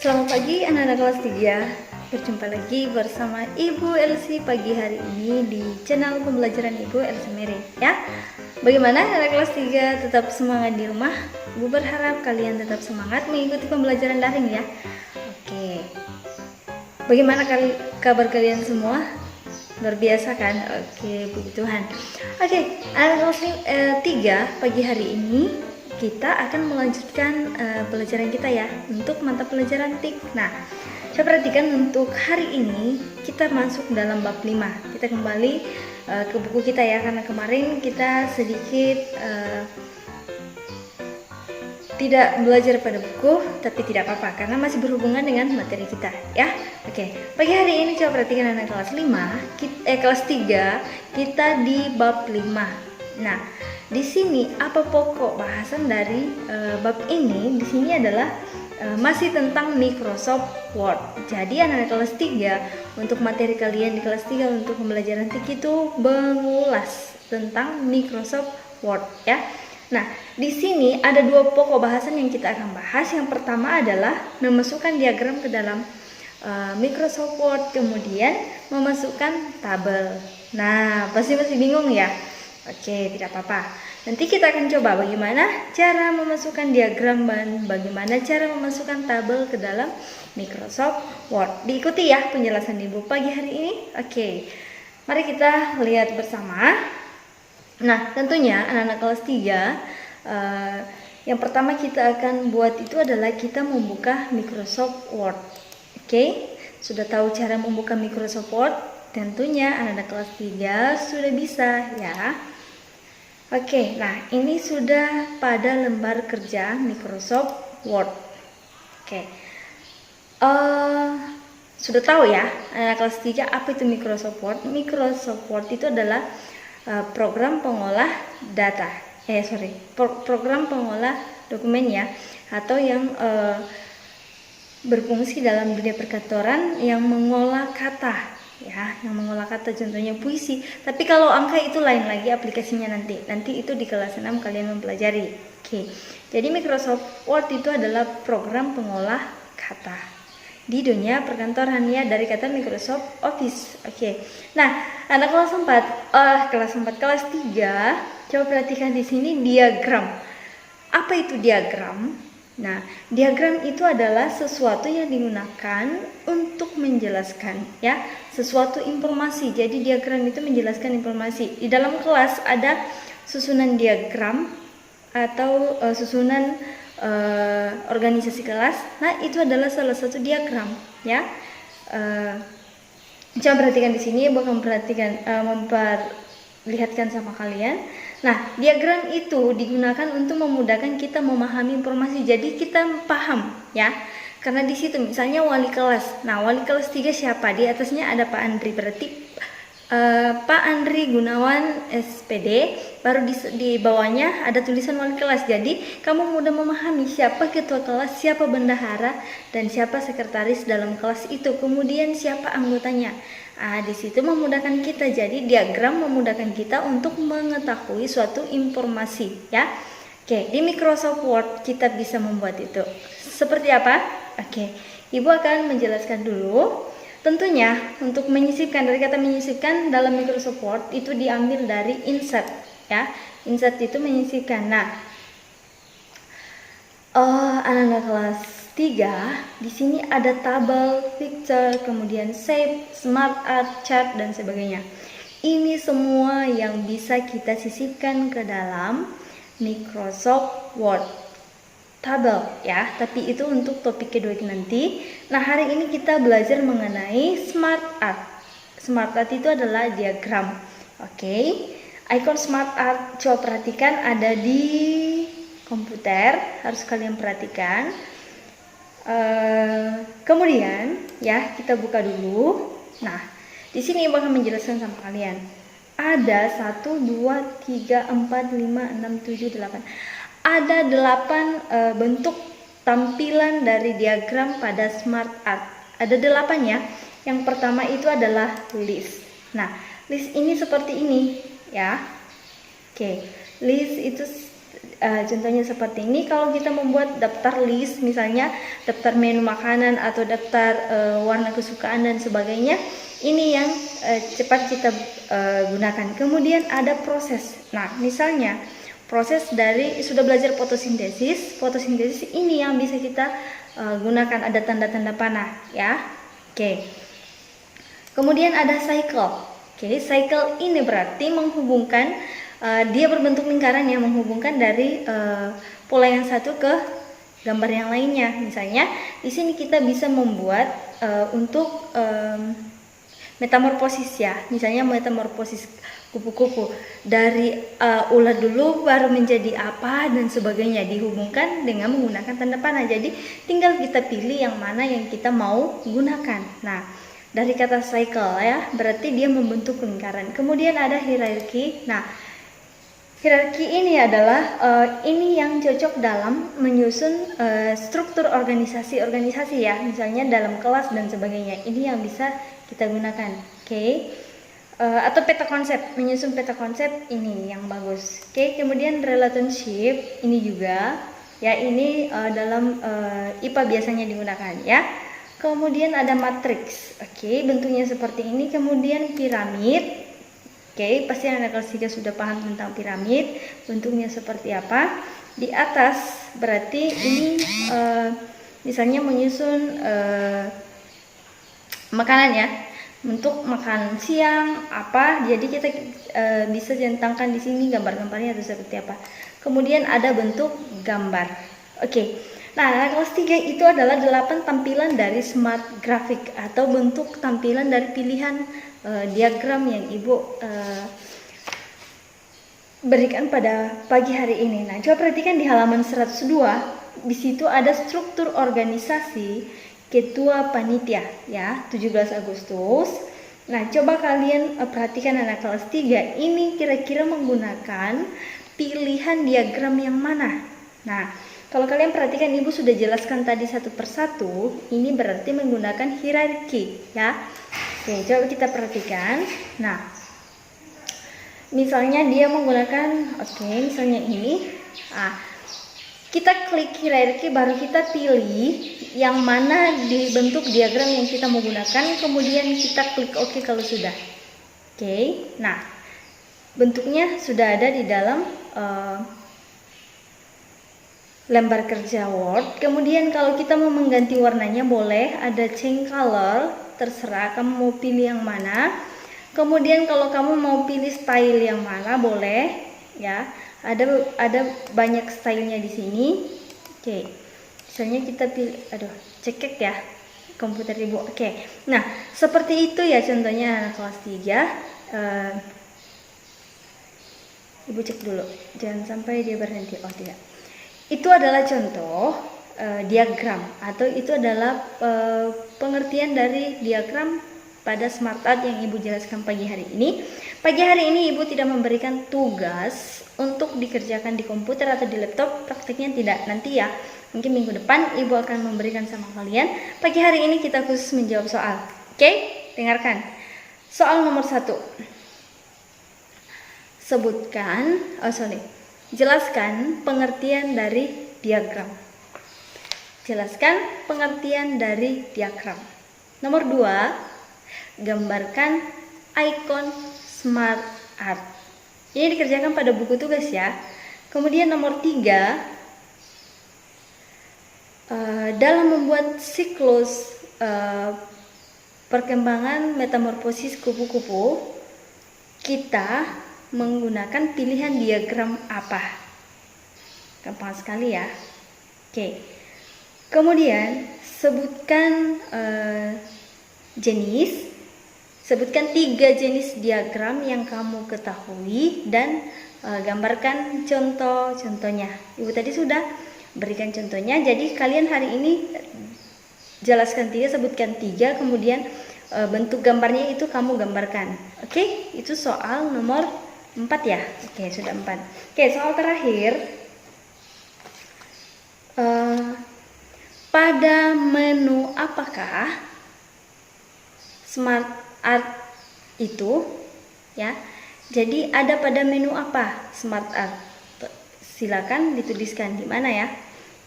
Selamat pagi anak-anak kelas 3. Berjumpa lagi bersama Ibu Elsie pagi hari ini di channel pembelajaran Ibu Elsie Mary ya. Bagaimana anak kelas 3 tetap semangat di rumah? Ibu berharap kalian tetap semangat mengikuti pembelajaran daring ya. Oke. Bagaimana kabar kalian semua? Luar biasa kan? Oke, puji Tuhan. Oke, anak kelas 3 pagi hari ini kita akan melanjutkan pelajaran kita ya untuk mata pelajaran TIK. Nah, saya perhatikan untuk hari ini kita masuk dalam bab 5. Kita kembali ke buku kita ya, karena kemarin kita sedikit tidak belajar pada buku, tapi tidak apa-apa karena masih berhubungan dengan materi kita ya. Oke, pagi hari ini coba perhatikan anak kelas 5, kelas 3 kita di bab 5. Nah, di sini apa pokok bahasan dari bab ini? Di sini adalah masih tentang Microsoft Word. Jadi anak-anak kelas 3 untuk materi kalian di kelas 3 untuk pembelajaran TIK itu mengulas tentang Microsoft Word ya. Nah, di sini ada dua pokok bahasan yang kita akan bahas. Yang pertama adalah memasukkan diagram ke dalam Microsoft Word, kemudian memasukkan tabel. Nah, pasti masih bingung ya? Oke, tidak apa-apa. Nanti kita akan coba bagaimana cara memasukkan diagram dan bagaimana cara memasukkan tabel ke dalam Microsoft Word. Diikuti ya penjelasan Ibu pagi hari ini. Oke, mari kita lihat bersama. Nah, tentunya anak-anak kelas 3 yang pertama kita akan buat itu adalah kita membuka Microsoft Word. Oke, sudah tahu cara membuka Microsoft Word? Tentunya anak-anak kelas 3 sudah bisa ya. Oke, nah ini sudah pada lembar kerja Microsoft Word. Oke, sudah tahu ya anak kelas 3 apa itu Microsoft Word? Microsoft Word itu adalah program pengolah data, program pengolah dokumen ya, atau yang berfungsi dalam dunia perkantoran yang mengolah kata. Ya, yang mengolah kata contohnya puisi. Tapi kalau angka itu lain lagi aplikasinya nanti itu di kelas 6 kalian mempelajari. Oke. Jadi Microsoft Word itu adalah program pengolah kata di dunia perkantoran ya, dari kata Microsoft Office. Oke. Nah, anak kelas 3, coba perhatikan di sini diagram. Apa itu diagram? Nah, diagram itu adalah sesuatu yang digunakan untuk menjelaskan ya, sesuatu informasi. Jadi diagram itu menjelaskan informasi. Di dalam kelas ada susunan diagram atau susunan organisasi kelas. Nah, itu adalah salah satu diagram ya. Coba perhatikan di sini, bakal memperlihatkan sama kalian. Nah, diagram itu digunakan untuk memudahkan kita memahami informasi. Jadi kita paham ya. Karena di situ misalnya wali kelas. Nah, wali kelas 3 siapa? Di atasnya ada Pak Andri. Berarti Pak Andri Gunawan SPD, baru di bawahnya ada tulisan wali kelas. Jadi kamu mudah memahami siapa ketua kelas, siapa bendahara, dan siapa sekretaris dalam kelas itu. Kemudian siapa anggotanya. Di situ memudahkan kita. Jadi diagram memudahkan kita untuk mengetahui suatu informasi ya. Oke, di Microsoft Word kita bisa membuat itu. Seperti apa? Oke, Ibu akan menjelaskan dulu. Tentunya untuk menyisipkan, dari kata menyisipkan dalam Microsoft Word itu diambil dari insert ya. Insert itu menyisipkan. Nah, anak-anak kelas 3 di sini ada tabel, picture, kemudian shape, smart art, chart, dan sebagainya. Ini semua yang bisa kita sisipkan ke dalam Microsoft Word. Tabel ya, tapi itu untuk topik kedua nanti. Nah, hari ini kita belajar mengenai smart art. Smart art itu adalah diagram. Oke. Icon smart art coba perhatikan ada di komputer, harus kalian perhatikan. Kemudian ya, kita buka dulu. Nah, di sini Ibu akan menjelaskan sama kalian. Ada 1 2 3 4 5 6 7 8. Ada 8 bentuk tampilan dari diagram pada smart art. Ada 8 ya. Yang pertama itu adalah list. Nah, list ini seperti ini ya. Oke, list itu Contohnya seperti ini, kalau kita membuat daftar list, misalnya daftar menu makanan atau daftar warna kesukaan dan sebagainya, ini yang cepat kita gunakan. Kemudian ada proses. Nah, misalnya proses dari sudah belajar fotosintesis ini yang bisa kita gunakan, ada tanda-tanda panah ya. Oke. Kemudian ada cycle. Oke, cycle ini berarti menghubungkan, dia berbentuk lingkaran yang menghubungkan dari pola yang satu ke gambar yang lainnya. Misalnya di sini kita bisa membuat untuk metamorfosis ya, misalnya metamorfosis kupu-kupu dari ular dulu baru menjadi apa dan sebagainya, dihubungkan dengan menggunakan tanda panah. Jadi tinggal kita pilih yang mana yang kita mau gunakan. Nah, dari kata cycle ya, berarti dia membentuk lingkaran. Kemudian ada hierarki. Nah, hierarki ini adalah ini yang cocok dalam menyusun struktur organisasi ya, misalnya dalam kelas dan sebagainya. Ini yang bisa kita gunakan. Oke. Atau peta konsep, menyusun peta konsep ini yang bagus. Oke. Kemudian relationship ini juga ya, ini dalam IPA biasanya digunakan ya. Kemudian ada matriks. Oke, bentuknya seperti ini. Kemudian piramid. Oke, pasti anak kelas 3 sudah paham tentang piramid. Bentuknya seperti apa? Di atas berarti ini misalnya menyusun makanan ya. Untuk makan siang apa? Jadi kita bisa centangkan di sini gambar-gambarnya atau seperti apa. Kemudian ada bentuk gambar. Oke. Nah, kelas 3 itu adalah 8 tampilan dari smart graphic atau bentuk tampilan dari pilihan diagram yang Ibu berikan pada pagi hari ini. Nah, coba perhatikan di halaman 102, di situ ada struktur organisasi ketua panitia ya, 17 Agustus. Nah, coba kalian perhatikan anak kelas 3 ini kira-kira menggunakan pilihan diagram yang mana. Nah, kalau kalian perhatikan, Ibu sudah jelaskan tadi satu persatu, ini berarti menggunakan hierarki ya. Oke, coba kita perhatikan. Nah, misalnya dia menggunakan, misalnya ini. Nah, kita klik hierarki, baru kita pilih yang mana di bentuk diagram yang kita mau gunakan, kemudian kita klik OK kalau sudah. Oke, nah bentuknya sudah ada di dalam lembar kerja Word. Kemudian kalau kita mau mengganti warnanya boleh, ada change color, terserah kamu mau pilih yang mana. Kemudian kalau kamu mau pilih style yang mana boleh ya. Ada banyak stylenya di sini. Oke. Misalnya kita pilih, cekek ya komputer Ibu. Oke. Nah, seperti itu ya contohnya anak kelas 3. Ibu cek dulu. Jangan sampai dia berhenti. Oh, tidak. Itu adalah contoh diagram, atau itu adalah pengertian dari diagram pada smart art yang Ibu jelaskan pagi hari ini. Pagi hari ini Ibu tidak memberikan tugas untuk dikerjakan di komputer atau di laptop, prakteknya tidak. Nanti ya, mungkin minggu depan Ibu akan memberikan sama kalian. Pagi hari ini kita khusus menjawab soal. Oke, dengarkan. Soal nomor 1. Jelaskan pengertian dari diagram. Jelaskan pengertian dari diagram. Nomor 2, gambarkan ikon smart art. Ini dikerjakan pada buku tugas ya. Kemudian nomor 3, dalam membuat siklus perkembangan metamorfosis kupu-kupu, kita menggunakan pilihan diagram apa? Gampang sekali ya. Oke. Kemudian sebutkan sebutkan 3 jenis diagram yang kamu ketahui dan gambarkan contoh-contohnya. Ibu tadi sudah berikan contohnya. Jadi kalian hari ini jelaskan 3, sebutkan 3, kemudian bentuk gambarnya itu kamu gambarkan. Oke, itu soal nomor 4 ya. Oke, sudah 4. Oke, soal terakhir. Pada menu apakah smart art itu ya? Jadi ada pada menu apa smart art? silakan dituliskan di mana ya,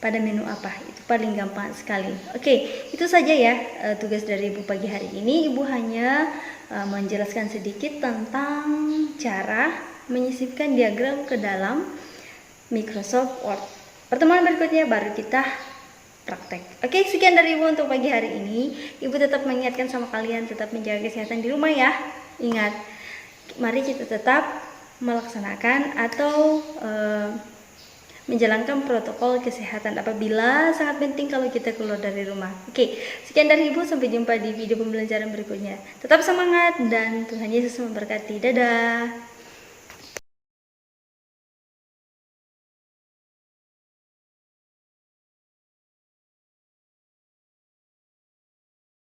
pada menu apa. Itu paling gampang sekali. Oke, itu saja ya tugas dari Ibu pagi hari ini. Ibu hanya menjelaskan sedikit tentang cara menyisipkan diagram ke dalam Microsoft Word. Pertemuan berikutnya baru kita praktek. Oke, sekian dari Ibu untuk pagi hari ini. Ibu tetap mengingatkan sama kalian tetap menjaga kesehatan di rumah ya. Ingat, mari kita tetap melaksanakan atau menjalankan protokol kesehatan apabila sangat penting kalau kita keluar dari rumah. Oke, sekian dari Ibu, sampai jumpa di video pembelajaran berikutnya. Tetap semangat dan Tuhan Yesus memberkati. Dadah.